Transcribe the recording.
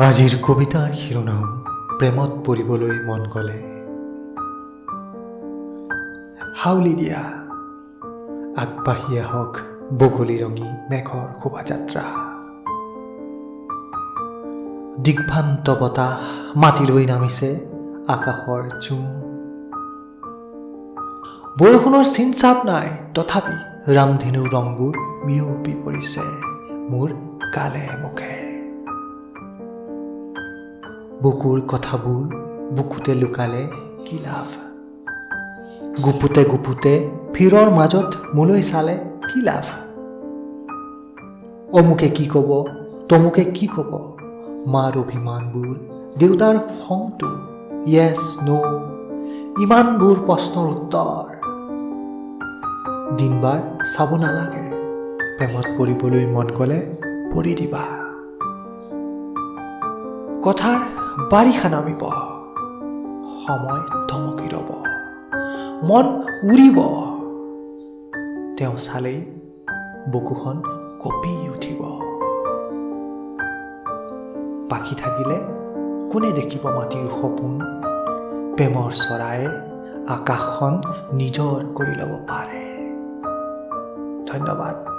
আজিৰ কবিতাৰ শিৰোনাম প্ৰেমত পৰিবলৈ মন গ'লে। হাউলি দিয়া আগবাঢ়ি আহক বগলী ৰঙী মেঘৰ শোভাযাত্ৰা। দিগভান্ত বতাহ মাটিলৈ নামিছে আকাশৰ জোন। বৰষুণৰ চিন চাপ নাই, তথাপি ৰামধেনুৰ ৰংবোৰ বিয়পি পৰিছে মোৰ গালে মুখে। বুকুৰ কথাবোৰ বুকুতে লুকালে কি লাভ, গুপুতে গুপুতে ভিৰৰ মাজত মোলৈ চালে কি লাভ। অমুকে কি ক'ব, তমুকে কি ক'ব, মাৰ অভিমানবোৰ, দেউতাৰ খংটো, য়েছ ন', ইমানবোৰ প্ৰশ্নৰ উত্তৰ। দিনবাৰ চাব নালাগে, প্ৰেমত পৰিবলৈ মন গ'লে পৰি দিবা। কথাৰ বাৰিষা নামিব, সময় থমকি ৰ'ব, মন উৰিব, তেওঁ চালেই বুকুখন কঁপি উঠিব। পাখি থাকিলে কোনে দেখিব মাটিৰ সপোন, প্ৰেমৰ চৰায়ে আকাশখন নিজৰ কৰি ল'ব পাৰে। ধন্যবাদ।